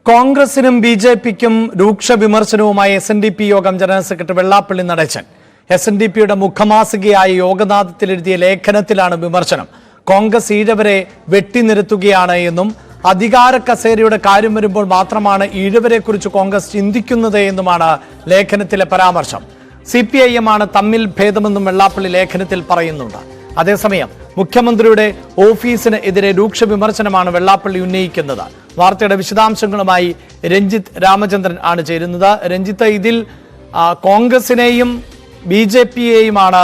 കോൺഗ്രസിനും ബി.ജെ.പിക്കും രൂക്ഷ വിമർശനവുമായി SNDP യോഗം ജനറൽ സെക്രട്ടറി വെള്ളാപ്പള്ളി നടേശൻ. SNDPയുടെ മുഖമാസികയായ യോഗനാഥത്തിൽ എഴുതിയ ലേഖനത്തിലാണ് വിമർശനം. കോൺഗ്രസ് ഈഴവരെ വെട്ടിനിരത്തുകയാണ് എന്നും അധികാര കസേരയുടെ കാര്യം വരുമ്പോൾ മാത്രമാണ് ഈഴവരെക്കുറിച്ച് കോൺഗ്രസ് ചിന്തിക്കുന്നത് എന്നുമാണ് ലേഖനത്തിലെ പരാമർശം. CPIM ആണ് തമ്മിൽ ഭേദമെന്നും വെള്ളാപ്പള്ളി ലേഖനത്തിൽ പറയുന്നുണ്ട്. അതേസമയം മുഖ്യമന്ത്രിയുടെ ഓഫീസിന് എതിരെ രൂക്ഷ വിമർശനമാണ് വെള്ളാപ്പള്ളി ഉന്നയിക്കുന്നത്. വാർത്തയുടെ വിശദാംശങ്ങളുമായി രഞ്ജിത്ത് രാമചന്ദ്രൻ ആണ് ചേരുന്നത്. രഞ്ജിത്ത്, ഇതിൽ കോൺഗ്രസിനെയും ബി.ജെ.പിയെയുമാണ്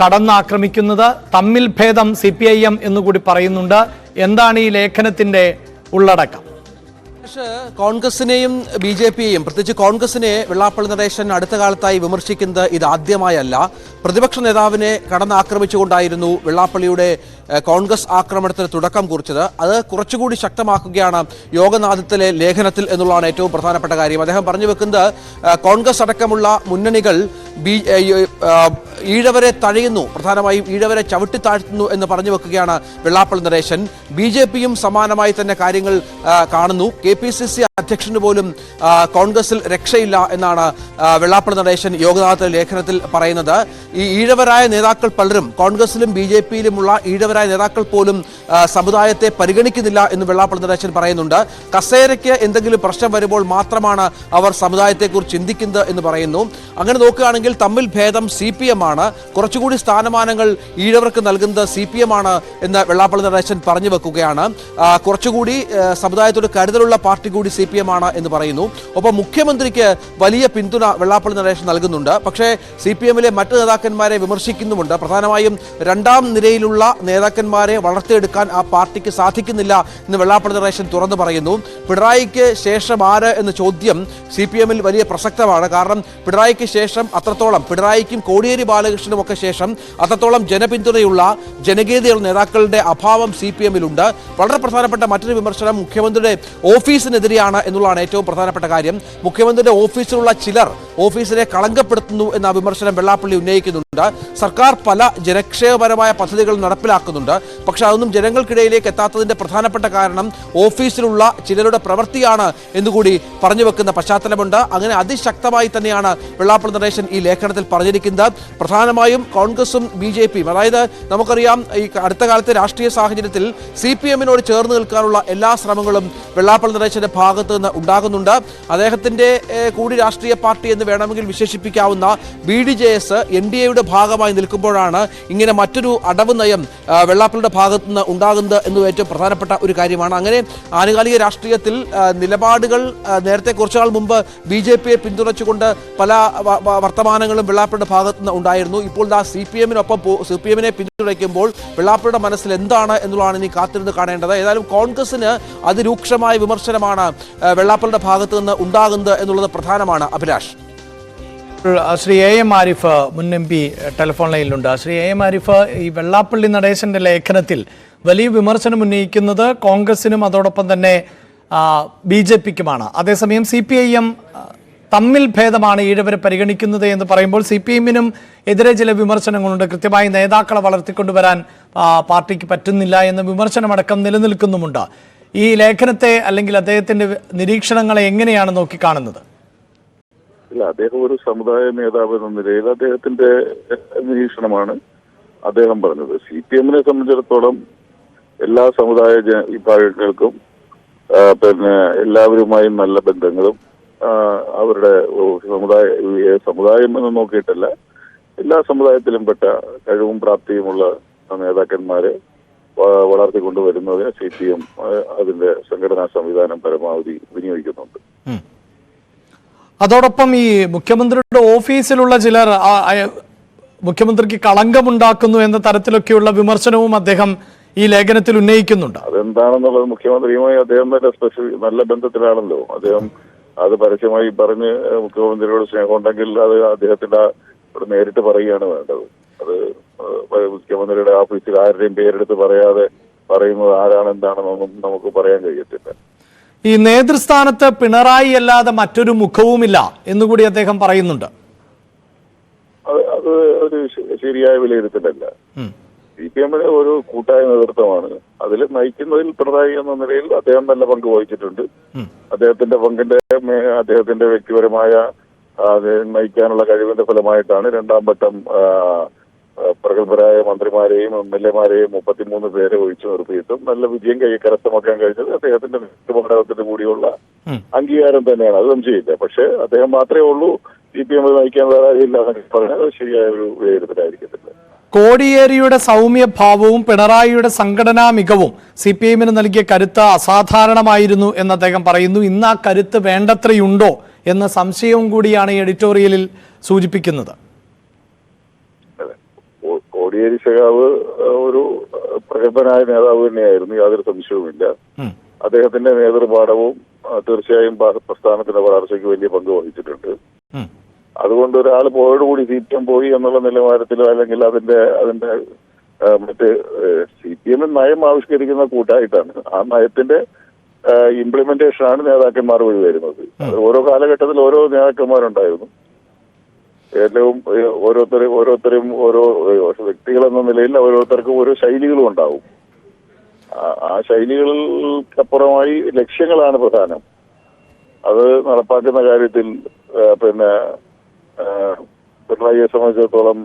കടന്നാക്രമിക്കുന്നത്. തമ്മിൽ ഭേദം CPIM എന്നുകൂടി പറയുന്നുണ്ട്. എന്താണ് ഈ ലേഖനത്തിന്റെ ഉള്ളടക്കം? കോൺഗ്രസിനെയും ബി.ജെ.പിയെയും പ്രത്യേകിച്ച് കോൺഗ്രസിനെ വെള്ളാപ്പള്ളി നടേശൻ അടുത്ത കാലത്തായി വിമർശിക്കുന്നത് ഇതാദ്യമായല്ല. പ്രതിപക്ഷ നേതാവിനെ കടന്നാക്രമിച്ചുകൊണ്ടായിരുന്നു വെള്ളാപ്പള്ളിയുടെ കോൺഗ്രസ് ആക്രമണത്തിന് തുടക്കം കുറിച്ചത്. അത് കുറച്ചുകൂടി ശക്തമാക്കുകയാണ് യോഗനാഥത്തിലെ ലേഖനത്തിൽ എന്നുള്ളതാണ് ഏറ്റവും പ്രധാനപ്പെട്ട കാര്യം. അദ്ദേഹം പറഞ്ഞു വെക്കുന്നത് കോൺഗ്രസ് അടക്കമുള്ള മുന്നണികൾ ഈഴവരെ തഴയുന്നു, പ്രധാനമായും ഈഴവരെ ചവിട്ടിത്താഴ്ത്തുന്നു എന്ന് പറഞ്ഞു വെക്കുകയാണ് വെള്ളാപ്പള്ളി നടേശൻ. ബി.ജെ.പിയും സമാനമായി തന്നെ കാര്യങ്ങൾ കാണുന്നു. KPCC അധ്യക്ഷന് പോലും കോൺഗ്രസിൽ രക്ഷയില്ല എന്നാണ് വെള്ളാപ്പള്ളി നടേശൻ യോഗനാഥത്തിലെ ലേഖനത്തിൽ പറയുന്നത്. ഈ ഈഴവരായ നേതാക്കൾ പലരും കോൺഗ്രസിലും ബി.ജെ.പിയിലുമുള്ള ഈഴവരായ നേതാക്കൾ പോലും സമുദായത്തെ പരിഗണിക്കുന്നില്ല എന്ന് വെള്ളാപ്പള്ളി നടേശൻ പറയുന്നുണ്ട്. കസേരയ്ക്ക് എന്തെങ്കിലും പ്രശ്നം വരുമ്പോൾ മാത്രമാണ് അവർ സമുദായത്തെക്കുറിച്ച് ചിന്തിക്കുന്നത് എന്ന് പറയുന്നു. അങ്ങനെ നോക്കുകയാണെങ്കിൽ തമ്മിൽ ഭേദം CPM ആണ്. കുറച്ചുകൂടി സ്ഥാനമാനങ്ങൾ ഈഴവർക്ക് നൽകുന്നത് CPM ആണ് എന്ന് വെള്ളാപ്പള്ളി നടേശൻ പറഞ്ഞു വെക്കുകയാണ്. കുറച്ചുകൂടി സമുദായത്തോട് കരുതലുള്ള പാർട്ടി കൂടി CPM ആണ് എന്ന് പറയുന്നു. ഒപ്പം മുഖ്യമന്ത്രിക്ക് വലിയ പിന്തുണ വെള്ളാപ്പള്ളി നടേശൻ നൽകുന്നുണ്ട്. പക്ഷേ CPM-ലെ മറ്റ് നേതാക്കന്മാരെ വിമർശിക്കുന്നുമുണ്ട്. പ്രധാനമായും രണ്ടാം നിരയിലുള്ള നേതാക്കന്മാരെ വളർത്തിയെടുക്കാൻ ആ പാർട്ടിക്ക് സാധിക്കുന്നില്ല എന്ന് വെള്ളാപ്പള്ളി നടേശൻ തുറന്നു പറയുന്നു. പിണറായിക്ക് ശേഷം ആര് എന്ന ചോദ്യം CPM-ൽ വലിയ പ്രസക്തമാണ്. കാരണം പിണറായിക്ക് ശേഷം അത്രത്തോളം, പിണറായിക്കും കോടിയേരി ബാലകൃഷ്ണനും ഒക്കെ ശേഷം അത്രത്തോളം ജനപിന്തുണയുള്ള ജനകീയതയുള്ള നേതാക്കളുടെ അഭാവം CPM-ലുണ്ട്. വളരെ പ്രധാനപ്പെട്ട മറ്റൊരു വിമർശനം മുഖ്യമന്ത്രിയുടെ ഓഫീസിനെതിരെയാണ് എന്നുള്ളതാണ് ഏറ്റവും പ്രധാനപ്പെട്ട കാര്യം. മുഖ്യമന്ത്രിയുടെ ഓഫീസിലുള്ള ചിലർ ഓഫീസിനെ കളങ്കപ്പെടുത്തുന്നു എന്ന വിമർശനം വെള്ളാപ്പള്ളി ഉന്നയിക്കുന്നുണ്ട്. സർക്കാർ പല ജനക്ഷേമപരമായ പദ്ധതികൾ നടപ്പിലാക്കുന്നുണ്ട്. പക്ഷെ അതൊന്നും ജനങ്ങൾക്കിടയിലേക്ക് എത്താത്തതിന്റെ പ്രധാനപ്പെട്ട കാരണം ഓഫീസിലുള്ള ചിലരുടെ പ്രവൃത്തിയാണ് എന്നുകൂടി പറഞ്ഞു വെക്കുന്ന പശ്ചാത്തലമുണ്ട്. അങ്ങനെ അതിശക്തമായി തന്നെയാണ് വെള്ളാപ്പള്ളി നടേശൻ ഈ ലേഖനത്തിൽ പറഞ്ഞിരിക്കുന്നത്. പ്രധാനമായും കോൺഗ്രസും ബി.ജെ.പിയും, അതായത് നമുക്കറിയാം ഈ അടുത്ത കാലത്തെ രാഷ്ട്രീയ സാഹചര്യത്തിൽ CPM-നോട് ചേർന്ന് നിൽക്കാനുള്ള എല്ലാ ശ്രമങ്ങളും വെള്ളാപ്പള്ളി നടേശന്റെ ഭാഗത്ത് നിന്ന് ഉണ്ടാകുന്നുണ്ട്. അദ്ദേഹത്തിന്റെ കൂടി രാഷ്ട്രീയ പാർട്ടി എന്ന് വേണമെങ്കിൽ വിശേഷിപ്പിക്കാവുന്ന BDJS NDAയുടെ ഭാഗമായി നിൽക്കുമ്പോഴാണ് ഇങ്ങനെ മറ്റൊരു അടവ് നയം വെള്ളാപ്പള്ളിയുടെ ഭാഗത്ത് നിന്ന് ഉണ്ടാകുന്നത് എന്നത് ഏറ്റവും പ്രധാനപ്പെട്ട ഒരു കാര്യമാണ്. അങ്ങനെ ആനുകാലിക രാഷ്ട്രീയത്തിൽ നിലപാടുകൾ നേരത്തെ കുറച്ചുനാൾ മുമ്പ് ബി.ജെ.പിയെ പിന്തുണച്ചുകൊണ്ട് പല വർത്തമാനങ്ങളും വെള്ളാപ്പള്ളിയുടെ ഭാഗത്ത് നിന്ന് ഉണ്ടായിരുന്നു. ഇപ്പോൾ CPM-നൊപ്പം CPM-നെ പിന്തുണയ്ക്കുമ്പോൾ വെള്ളാപ്പള്ളിയുടെ മനസ്സിൽ എന്താണ് എന്നുള്ളതാണ് ഇനി കാത്തിരുന്ന് കാണേണ്ടത്. ഏതായാലും കോൺഗ്രസിന് അതിരൂക്ഷമായ വിമർശനമാണ് വെള്ളാപ്പള്ളിയുടെ ഭാഗത്ത് നിന്ന് ഉണ്ടാകുന്നത് എന്നുള്ളത് പ്രധാനമാണ്. അഭിലാഷ്, ശ്രീ AM ആരിഫ് മുൻ MP ടെലിഫോൺ ലൈനിലുണ്ട്. ശ്രീ AM ആരിഫ്, ഈ വെള്ളാപ്പള്ളി നടേശന്റെ ലേഖനത്തിൽ വലിയ വിമർശനം ഉന്നയിക്കുന്നത് കോൺഗ്രസിനും അതോടൊപ്പം തന്നെ ബി.ജെ.പിക്കുമാണ്. അതേസമയം CPIM തമ്മിൽ ഭേദമാണ് ഈഴവരെ പരിഗണിക്കുന്നത് എന്ന് പറയുമ്പോൾ CPM-നും എതിരെ ചില വിമർശനങ്ങളുണ്ട്. കൃത്യമായി നേതാക്കളെ വളർത്തിക്കൊണ്ടുവരാൻ പാർട്ടിക്ക് പറ്റുന്നില്ല എന്ന വിമർശനമടക്കം നിലനിൽക്കുന്നുമുണ്ട്. ഈ ലേഖനത്തെ അല്ലെങ്കിൽ അദ്ദേഹത്തിന്റെ നിരീക്ഷണങ്ങളെ എങ്ങനെയാണ് നോക്കിക്കാണുന്നത്? ഇല്ല, അദ്ദേഹം ഒരു സമുദായ നേതാവ് എന്ന നിലയിൽ അദ്ദേഹത്തിന്റെ നിരീക്ഷണമാണ് അദ്ദേഹം പറഞ്ഞത്. CPM-നെ സംബന്ധിച്ചിടത്തോളം എല്ലാ സമുദായ വിഭാഗങ്ങൾക്കും എല്ലാവരുമായും നല്ല ബന്ധങ്ങളും അവരുടെ സമുദായം എന്ന് നോക്കിയിട്ടല്ല, എല്ലാ സമുദായത്തിലും പെട്ട കഴിവും പ്രാപ്തിയുമുള്ള നേതാക്കന്മാരെ വളർത്തിക്കൊണ്ടുവരുന്നതിന് CPM അതിന്റെ സംഘടനാ സംവിധാനം പരമാവധി വിനിയോഗിക്കുന്നുണ്ട്. അതോടൊപ്പം ഈ മുഖ്യമന്ത്രിയുടെ ഓഫീസിലുള്ള ചിലർ മുഖ്യമന്ത്രിക്ക് കളങ്കമുണ്ടാക്കുന്നു എന്ന തരത്തിലൊക്കെയുള്ള വിമർശനവും അദ്ദേഹം ഈ ലേഖനത്തിൽ ഉന്നയിക്കുന്നുണ്ട്. അതെന്താണെന്നുള്ളത് മുഖ്യമന്ത്രിയുമായി അദ്ദേഹം നല്ല ബന്ധത്തിലാണല്ലോ. അദ്ദേഹം അത് പരസ്യമായി പറഞ്ഞ് മുഖ്യമന്ത്രിയോട് സ്നേഹമുണ്ടെങ്കിൽ അത് അദ്ദേഹത്തിന്റെ നേരിട്ട് പറയുകയാണ് വേണ്ടത്. അത് മുഖ്യമന്ത്രിയുടെ ഓഫീസിൽ ആരുടെയും പേരെടുത്ത് പറയാതെ പറയുന്നത് ആരാണ് എന്താണെന്നൊന്നും നമുക്ക് പറയാൻ കഴിയത്തില്ല. ഈ നേതൃസ്ഥാനത്ത് പിണറായി അല്ലാതെ മറ്റൊരു മുഖവുമില്ല എന്നുകൂടി അദ്ദേഹം പറയുന്നുണ്ട്. അത് ഒരു ശരിയായ വിലയിരുത്തലല്ല. CPM-ന് ഒരു കൂട്ടായ നേതൃത്വമാണ്. അതിൽ നയിക്കുന്നതിൽ പിണറായി എന്ന നിലയിൽ അദ്ദേഹം നല്ല പങ്ക് വഹിച്ചിട്ടുണ്ട്. അദ്ദേഹത്തിന്റെ പങ്കിന്റെ അദ്ദേഹത്തിന്റെ വ്യക്തിപരമായ നയിക്കാനുള്ള കഴിവിന്റെ ഫലമായിട്ടാണ് രണ്ടാം വട്ടം പ്രഗത്ഭരായ മന്ത്രിമാരെയും MLA-മാരെയും 33 പേരെ ഒഴിച്ചു നിർത്തിയിട്ടും നല്ല വിജയം കരസ്ഥമാക്കാൻ കഴിഞ്ഞത് അദ്ദേഹത്തിന്റെ നേതൃത്വത്തിന് കൂടിയുള്ള അംഗീകാരം തന്നെയാണ്. അത് സംശയമില്ല. പക്ഷെ അദ്ദേഹം മാത്രമേ ഉള്ളൂ CPM നയിക്കാൻ വേറെ ഇല്ല എന്നൊക്കെ പറഞ്ഞാൽ ശരിയായ ഒരു വിലയിരുത്തലായിരിക്കത്തില്ല. കോടിയേരിയുടെ സൗമ്യഭാവവും പിണറായിയുടെ സംഘടനാ മികവും CPM-ന് നൽകിയ കരുത്ത് അസാധാരണമായിരുന്നു എന്ന് അദ്ദേഹം പറയുന്നു. ഇന്ന് ആ കരുത്ത് വേണ്ടത്രയുണ്ടോ എന്ന സംശയവും കൂടിയാണ് ഈ എഡിറ്റോറിയലിൽ സൂചിപ്പിക്കുന്നത്. കോടിയേരി സഖാവ് ഒരു പ്രഗത്ഭനായ നേതാവ് തന്നെയായിരുന്നു, യാതൊരു സംശയവുമില്ല. അദ്ദേഹത്തിന്റെ നേതൃപാഠവും തീർച്ചയായും പ്രസ്ഥാനത്തിന്റെ വളർച്ചയ്ക്ക് വലിയ പങ്ക് വഹിച്ചിട്ടുണ്ട്. അതുകൊണ്ട് ഒരാൾ പോയോടുകൂടി CPM പോയി എന്നുള്ള നിലവാരത്തിലോ അല്ലെങ്കിൽ അതിന്റെ മറ്റ് CPM നയം ആവിഷ്കരിക്കുന്ന കൂട്ടായിട്ടാണ്. ആ നയത്തിന്റെ ഇംപ്ലിമെന്റേഷനാണ് നേതാക്കന്മാർ വഴി വരുന്നത്. ഓരോ കാലഘട്ടത്തിൽ ഓരോ നേതാക്കന്മാരുണ്ടായിരുന്നു. ഏറ്റവും ഓരോരുത്തരും ഓരോ വ്യക്തികളെന്ന നിലയിൽ ഓരോരുത്തർക്കും ഓരോ ശൈലികളും ഉണ്ടാവും. ആ ശൈലികൾക്കപ്പുറമായി ലക്ഷ്യങ്ങളാണ് പ്രധാനം. അത് നടപ്പാക്കുന്ന കാര്യത്തിൽ പിണറായിയെ സംബന്ധിച്ചിടത്തോളം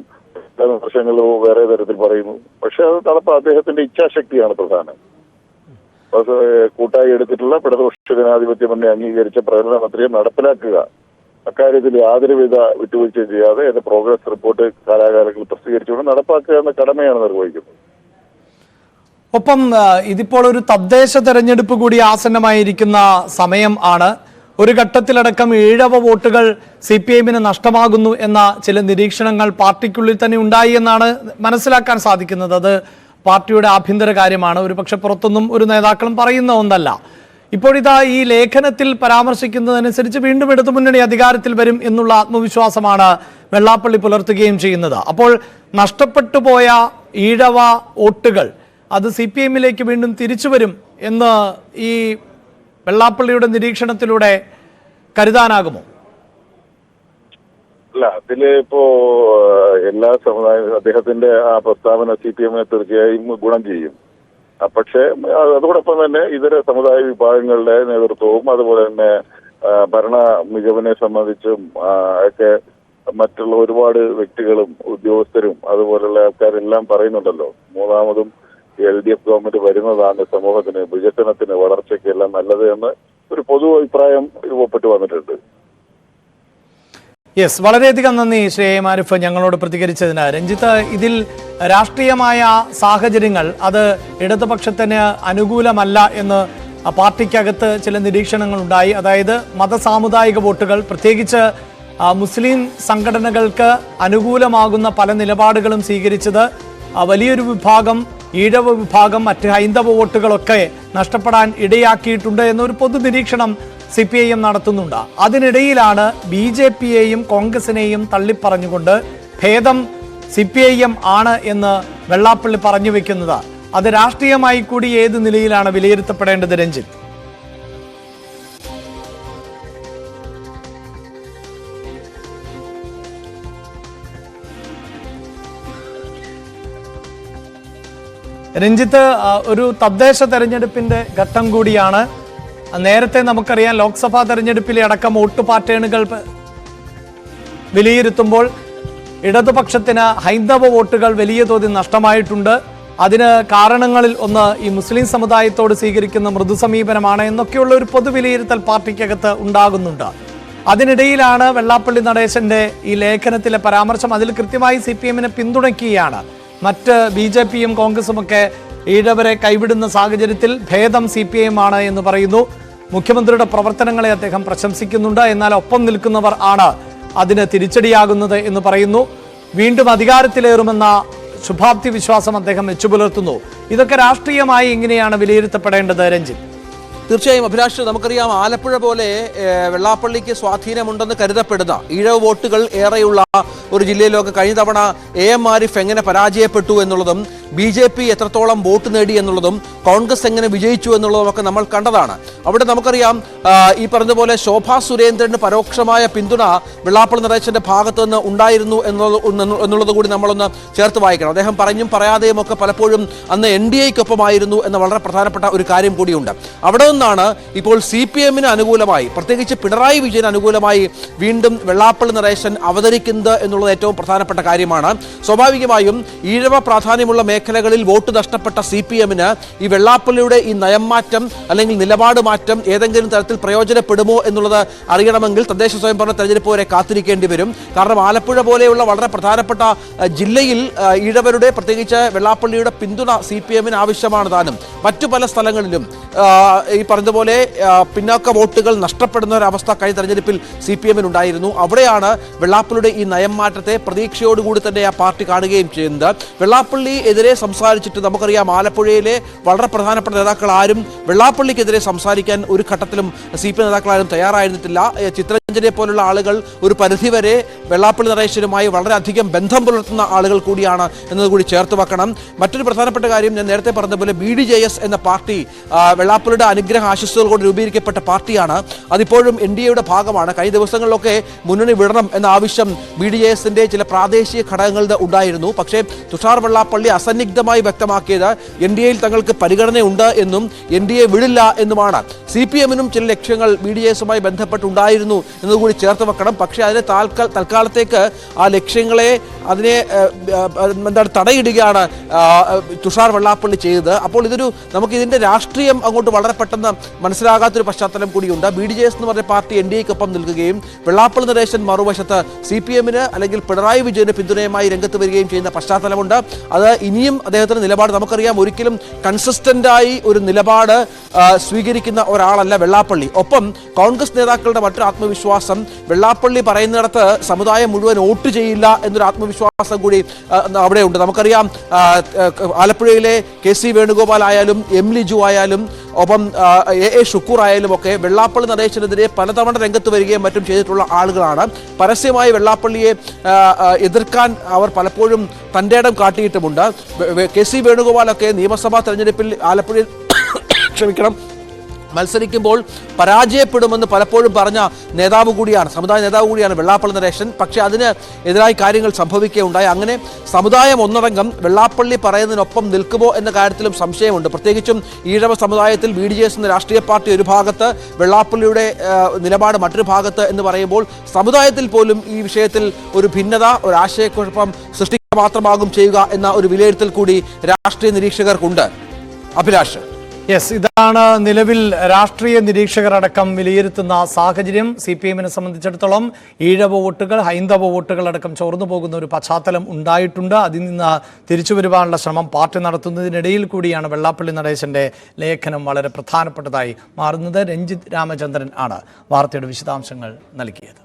വിമർശനങ്ങൾ വേറെ തരത്തിൽ പറയുന്നു. പക്ഷെ അത് അദ്ദേഹത്തിന്റെ ഇച്ഛാശക്തിയാണ് പ്രധാനം. കൂട്ടായി എടുത്തിട്ടുള്ള ഇടതുപക്ഷ ജനാധിപത്യം എന്നെ അംഗീകരിച്ച പ്രകടന പത്രിക നടപ്പിലാക്കുക, അക്കാര്യത്തിൽ യാതൊരു വിധ വിട്ടുവീഴ്ചയും ചെയ്യാതെ എന്റെ പ്രോഗ്രസ് റിപ്പോർട്ട് കാലാകാലങ്ങളിൽ പ്രസിദ്ധീകരിച്ചുകൊണ്ട് നടപ്പാക്കുക എന്ന കടമയാണ് നിർവഹിക്കുന്നത്. ഒപ്പം ഇതിപ്പോൾ ഒരു തദ്ദേശ തെരഞ്ഞെടുപ്പ് കൂടി ആസന്നമായിരിക്കുന്ന സമയം ആണ്. ഒരു ഘട്ടത്തിലടക്കം ഈഴവ വോട്ടുകൾ CPM-ന് നഷ്ടമാകുന്നു എന്ന ചില നിരീക്ഷണങ്ങൾ പാർട്ടിക്കുള്ളിൽ തന്നെ ഉണ്ടായി എന്നാണ് മനസ്സിലാക്കാൻ സാധിക്കുന്നത്. അത് പാർട്ടിയുടെ ആഭ്യന്തര കാര്യമാണ്. ഒരുപക്ഷെ പുറത്തൊന്നും ഒരു നേതാക്കളും പറയുന്ന ഒന്നല്ല. ഇപ്പോഴിതാ ഈ ലേഖനത്തിൽ പരാമർശിക്കുന്നതനുസരിച്ച് വീണ്ടും ഇടതുമുന്നണി അധികാരത്തിൽ വരും എന്നുള്ള ആത്മവിശ്വാസമാണ് വെള്ളാപ്പള്ളി പുലർത്തുകയും ചെയ്യുന്നത്. അപ്പോൾ നഷ്ടപ്പെട്ടു പോയ ഈഴവ വോട്ടുകൾ അത് CPM-ലേക്ക് വീണ്ടും തിരിച്ചു വരും എന്ന് ഈ വെള്ളാപ്പള്ളിയുടെ നിരീക്ഷണത്തിലൂടെ കരുതാനാകുമോ? അല്ല, അതിലിപ്പോ എല്ലാ സമുദായ അദ്ദേഹത്തിന്റെ ആ പ്രസ്താവന CPM-നെ തീർച്ചയായും ഗുണം ചെയ്യും. പക്ഷേ അതോടൊപ്പം തന്നെ ഇതര സമുദായ വിഭാഗങ്ങളുടെ നേതൃത്വവും അതുപോലെ തന്നെ ഭരണ മികവിനെ സംബന്ധിച്ചും ഒക്കെ മറ്റുള്ള ഒരുപാട് വ്യക്തികളും ഉദ്യോഗസ്ഥരും അതുപോലുള്ള ആൾക്കാരെല്ലാം പറയുന്നുണ്ടല്ലോ, മൂന്നാമതും LDF ഗവൺമെന്റ് വരുന്നതാണ് സമൂഹത്തിന്, വികസനത്തിന്, വളർച്ചയ്ക്ക് എല്ലാം നല്ലത് എന്ന് ഒരു പൊതു അഭിപ്രായം രൂപപ്പെട്ടു വന്നിട്ടുണ്ട്. യെസ്, വളരെയധികം നന്ദി ശ്രീ മാരിഫ് ഞങ്ങളോട് പ്രതികരിച്ചതിന്. രഞ്ജിത്ത്, ഇതിൽ രാഷ്ട്രീയമായ സാഹചര്യങ്ങൾ അത് ഇടതുപക്ഷത്തിന് അനുകൂലമല്ല എന്ന് പാർട്ടിക്കകത്ത് ചില നിരീക്ഷണങ്ങൾ ഉണ്ടായി. അതായത് മതസാമുദായിക വോട്ടുകൾ, പ്രത്യേകിച്ച് മുസ്ലിം സംഘടനകൾക്ക് അനുകൂലമാകുന്ന പല നിലപാടുകളും സ്വീകരിച്ചത് വലിയൊരു വിഭാഗം ഈഴവ വിഭാഗം മറ്റ് ഹൈന്ദവ വോട്ടുകളൊക്കെ നഷ്ടപ്പെടാൻ ഇടയാക്കിയിട്ടുണ്ട് എന്നൊരു പൊതു നിരീക്ഷണം CPIM നടത്തുന്നുണ്ട്. അതിനിടയിലാണ് BJP-യെയും കോൺഗ്രസിനെയും തള്ളിപ്പറഞ്ഞുകൊണ്ട് ഭേദം CPIM ആണ് എന്ന് വെള്ളാപ്പള്ളി പറഞ്ഞു വെക്കുന്നത്. അത് രാഷ്ട്രീയമായി കൂടി ഏത് നിലയിലാണ് വിലയിരുത്തപ്പെടേണ്ടത് രഞ്ജിത്ത്? രഞ്ജിത്ത്, ഒരു തദ്ദേശ തെരഞ്ഞെടുപ്പിന്റെ ഘട്ടം കൂടിയാണ്. നേരത്തെ നമുക്കറിയാം ലോക്സഭാ തെരഞ്ഞെടുപ്പിലെ അടക്കം വോട്ട് പാറ്റേണുകൾ വിലയിരുത്തുമ്പോൾ ഇടതുപക്ഷത്തിന് ഹൈന്ദവ വോട്ടുകൾ വലിയ തോതിൽ നഷ്ടമായിട്ടുണ്ട്. അതിന് കാരണങ്ങളിൽ ഒന്ന് ഈ മുസ്ലിം സമുദായത്തോട് സ്വീകരിക്കുന്ന മൃദു സമീപനമാണ് എന്നൊക്കെയുള്ള ഒരു പൊതുവിലയിരുത്തൽ പാർട്ടിക്കകത്ത് ഉണ്ടാകുന്നുണ്ട്. അതിനിടയിലാണ് വെള്ളാപ്പള്ളി നടേശന്റെ ഈ ലേഖനത്തിലെ പരാമർശം. അതിൽ കൃത്യമായി CPM-നെ പിന്തുണയ്ക്കുകയാണ്. മറ്റ് BJP-യും കോൺഗ്രസും ഒക്കെ ഈഴവരെ കൈവിടുന്ന സാഹചര്യത്തിൽ ഭേദം CPIM ആണ് എന്ന് പറയുന്നു. മുഖ്യമന്ത്രിയുടെ പ്രവർത്തനങ്ങളെ അദ്ദേഹം പ്രശംസിക്കുന്നുണ്ട്. എന്നാൽ ഒപ്പം നിൽക്കുന്നവർ ആണ് അതിന് തിരിച്ചടിയാകുന്നത് എന്ന് പറയുന്നു. വീണ്ടും അധികാരത്തിലേറുമെന്ന ശുഭാപ്തി വിശ്വാസം അദ്ദേഹം വെച്ചുപുലർത്തുന്നു. ഇതൊക്കെ രാഷ്ട്രീയമായി എങ്ങനെയാണ് വിലയിരുത്തപ്പെടേണ്ടത് രഞ്ജിത്ത്? തീർച്ചയായും അഭിലാഷ്, നമുക്കറിയാം ആലപ്പുഴ പോലെ വെള്ളാപ്പള്ളിക്ക് സ്വാധീനമുണ്ടെന്ന് കരുതപ്പെടുന്ന ഈഴവ വോട്ടുകൾ ഏറെയുള്ള ഒരു ജില്ലയിലൊക്കെ കഴിഞ്ഞ തവണ AM ആരിഫ് എങ്ങനെ പരാജയപ്പെട്ടു എന്നുള്ളതും BJP എത്രത്തോളം വോട്ട് നേടി എന്നുള്ളതും കോൺഗ്രസ് എങ്ങനെ വിജയിച്ചു എന്നുള്ളതും ഒക്കെ നമ്മൾ കണ്ടതാണ്. അവിടെ നമുക്കറിയാം ഈ പറഞ്ഞതുപോലെ ശോഭാ സുരേന്ദ്രന് പരോക്ഷമായ പിന്തുണ വെള്ളാപ്പള്ളി നടേശന്റെ ഭാഗത്ത് നിന്ന് ഉണ്ടായിരുന്നു എന്നുള്ളത് കൂടി നമ്മളൊന്ന് ചേർത്ത് വായിക്കണം. അദ്ദേഹം പറഞ്ഞും പറയാതെയും ഒക്കെ പലപ്പോഴും അന്ന് NDAയ്ക്കൊപ്പമായിരുന്നു എന്ന വളരെ പ്രധാനപ്പെട്ട ഒരു കാര്യം കൂടിയുണ്ട്. അവിടെ നിന്നാണ് ഇപ്പോൾ CPM-ന് അനുകൂലമായി, പ്രത്യേകിച്ച് പിണറായി വിജയന് അനുകൂലമായി വീണ്ടും വെള്ളാപ്പള്ളി നടേശൻ അവതരിക്കുന്നത് എന്നുള്ളത് ഏറ്റവും പ്രധാനപ്പെട്ട കാര്യമാണ്. സ്വാഭാവികമായും ഈഴവ പ്രാധാന്യമുള്ള മേഖലകളിൽ വോട്ട് നഷ്ടപ്പെട്ട CPM-ന് ഈ വെള്ളാപ്പള്ളിയുടെ ഈ നയം മാറ്റം അല്ലെങ്കിൽ നിലപാട് മാറ്റം ഏതെങ്കിലും തരത്തിൽ പ്രയോജനപ്പെടുമോ എന്നുള്ളത് അറിയണമെങ്കിൽ തദ്ദേശ സ്വയംഭരണ തെരഞ്ഞെടുപ്പ് വരെ കാത്തിരിക്കേണ്ടി വരും. കാരണം ആലപ്പുഴ പോലെയുള്ള വളരെ പ്രധാനപ്പെട്ട ജില്ലയിൽ ഈഴവരുടെ, പ്രത്യേകിച്ച് വെള്ളാപ്പള്ളിയുടെ പിന്തുണ CPM-ന് ആവശ്യമാണ് താനും. മറ്റു പല സ്ഥലങ്ങളിലും ഈ പറഞ്ഞതുപോലെ പിന്നാക്ക വോട്ടുകൾ നഷ്ടപ്പെടുന്ന ഒരവസ്ഥ കഴിഞ്ഞ തെരഞ്ഞെടുപ്പിൽ CPM-ന് ഉണ്ടായിരുന്നു. അവിടെയാണ് വെള്ളാപ്പള്ളിയുടെ ഈ നയം മാറ്റത്തെ പ്രതീക്ഷയോടുകൂടി തന്നെ ആ പാർട്ടി കാണുകയും ചെയ്യുന്നത്. വെള്ളാപ്പള്ളി എതിരെ സംസാരിച്ചിട്ട് നമുക്കറിയാം ആലപ്പുഴയിലെ വളരെ പ്രധാനപ്പെട്ട നേതാക്കൾ ആരും വെള്ളാപ്പള്ളിക്കെതിരെ സംസാരിക്കാൻ ഒരു ഘട്ടത്തിലും CPM നേതാക്കളാരും തയ്യാറായിരുന്നിട്ടില്ല. ചിത്രരഞ്ജനെ പോലുള്ള ആളുകൾ ഒരു പരിധിവരെ വെള്ളാപ്പള്ളി നടേശനുമായി വളരെയധികം ബന്ധം പുലർത്തുന്ന ആളുകൾ കൂടിയാണ് എന്നതുകൂടി ചേർത്ത് വെക്കണം. മറ്റൊരു പ്രധാനപ്പെട്ട കാര്യം, ഞാൻ നേരത്തെ പറഞ്ഞതുപോലെ BDJS എന്ന പാർട്ടി വെള്ളാപ്പള്ളിയുടെ അനുഗ്രഹ ആശംസകൾ കൊണ്ട് രൂപീകരിക്കപ്പെട്ട പാർട്ടിയാണ്. അതിപ്പോഴും NDAയുടെ ഭാഗമാണ്. കഴിഞ്ഞ ദിവസങ്ങളിലൊക്കെ മുന്നണി വിടണം എന്ന ആവശ്യം BDJS-ന്റെ ചില പ്രാദേശിക ഘടകങ്ങളുടെ ഉണ്ടായിരുന്നു. പക്ഷേ തുഷാർ വെള്ളാപ്പള്ളി അസന്നിഗ്ധമായി വ്യക്തമാക്കിയത് NDAയിൽ തങ്ങൾക്ക് പരിഗണനയുണ്ട് എന്നും NDA വിടില്ല എന്നുമാണ്. CPM-നും ചില ലക്ഷ്യങ്ങൾ BDJS-യുമായി ബന്ധപ്പെട്ടുണ്ടായിരുന്നു എന്നതുകൂടി ചേർത്ത് വെക്കണം. പക്ഷേ അതിനെ തൽക്കാലത്തേക്ക് ആ ലക്ഷ്യങ്ങളെ തടയിടുകയാണ് തുഷാർ വെള്ളാപ്പള്ളി ചെയ്തത്. അപ്പോൾ നമുക്ക് ഇതിന്റെ രാഷ്ട്രീയം അങ്ങോട്ട് വളരെ പെട്ടെന്ന് മനസ്സിലാകാത്തൊരു പശ്ചാത്തലം കൂടിയുണ്ട്. BDJS എന്ന് പറഞ്ഞ പാർട്ടി NDAയ്ക്കൊപ്പം നിൽക്കുകയും വെള്ളാപ്പള്ളി നടേശൻ മറുവശത്ത് CPM-ന് അല്ലെങ്കിൽ പിണറായി വിജയന് പിന്തുണയുമായി രംഗത്ത് വരികയും ചെയ്യുന്ന പശ്ചാത്തലമുണ്ട്. അത് ഇനിയും അദ്ദേഹത്തിന്റെ നിലപാട് നമുക്കറിയാം, ഒരിക്കലും കൺസിസ്റ്റന്റായി ഒരു നിലപാട് സ്വീകരിക്കുന്ന ഒരാളല്ല വെള്ളാപ്പള്ളി. ഒപ്പം കോൺഗ്രസ് നേതാക്കളുടെ മറ്റൊരു ആത്മവിശ്വാസം, വെള്ളാപ്പള്ളി പറയുന്നിടത്ത് സമുദായം മുഴുവൻ വോട്ട് ചെയ്യില്ല എന്നൊരു ആത്മവിശ്വാസം കൂടി അവിടെയുണ്ട്. നമുക്കറിയാം ആലപ്പുഴയിലെ KC വേണുഗോപാൽ ആയാലും M ലിജു ആയാലും ഒപ്പം A ഷുക്കൂർ ആയാലും ഒക്കെ വെള്ളാപ്പള്ളി നടേശനെതിരെ പലതവണ രംഗത്ത് വരികയും മറ്റും ചെയ്തിട്ടുള്ള ആളുകളാണ്. പരസ്യമായി വെള്ളാപ്പള്ളിയെ എതിർക്കാൻ അവർ പലപ്പോഴും തൻ്റെ ഇടം കാട്ടിയിട്ടുമുണ്ട്. KC വേണുഗോപാലൊക്കെ നിയമസഭാ തെരഞ്ഞെടുപ്പിൽ ആലപ്പുഴയിൽ മത്സരിക്കുമ്പോൾ പരാജയപ്പെടുമെന്ന് പലപ്പോഴും പറഞ്ഞ നേതാവ് കൂടിയാണ്, സമുദായ നേതാവ് കൂടിയാണ് വെള്ളാപ്പള്ളി നടേശൻ. പക്ഷേ അതിന് എതിരായി കാര്യങ്ങൾ സംഭവിക്കുകയുണ്ടായി. അങ്ങനെ സമുദായം ഒന്നടങ്കം വെള്ളാപ്പള്ളി പറയുന്നതിനൊപ്പം നിൽക്കുമോ എന്ന കാര്യത്തിലും സംശയമുണ്ട്. പ്രത്യേകിച്ചും ഈഴവ സമുദായത്തിൽ BDJS എന്ന രാഷ്ട്രീയ പാർട്ടി ഒരു ഭാഗത്ത്, വെള്ളാപ്പള്ളിയുടെ നിലപാട് മറ്റൊരു ഭാഗത്ത് എന്ന് പറയുമ്പോൾ സമുദായത്തിൽ പോലും ഈ വിഷയത്തിൽ ഒരു ഭിന്നത, ഒരു ആശയക്കുഴപ്പം സൃഷ്ടിക്കുക മാത്രമാകും ചെയ്യുക എന്ന ഒരു വിലയിരുത്തൽ കൂടി രാഷ്ട്രീയ നിരീക്ഷകർക്കുണ്ട്. അഭിലാഷ്. ഇതാണ് നിലവിൽ രാഷ്ട്രീയ നിരീക്ഷകർ അടക്കം വിലയിരുത്തുന്ന സാഹചര്യം. CPM-നെ സംബന്ധിച്ചിടത്തോളം ഈഴവ വോട്ടുകൾ, ഹൈന്ദവ വോട്ടുകൾ അടക്കം ചോർന്നു പോകുന്ന ഒരു പശ്ചാത്തലം ഉണ്ടായിട്ടുണ്ട്. അതിൽ നിന്ന് തിരിച്ചു വരുവാനുള്ള ശ്രമം പാർട്ടി നടത്തുന്നതിനിടയിൽ കൂടിയാണ് വെള്ളാപ്പള്ളി നടേശന്റെ ലേഖനം വളരെ പ്രധാനപ്പെട്ടതായി മാറുന്നത്. രഞ്ജിത്ത് രാമചന്ദ്രൻ ആണ് വാർത്തയുടെ വിശദാംശങ്ങൾ നൽകിയത്.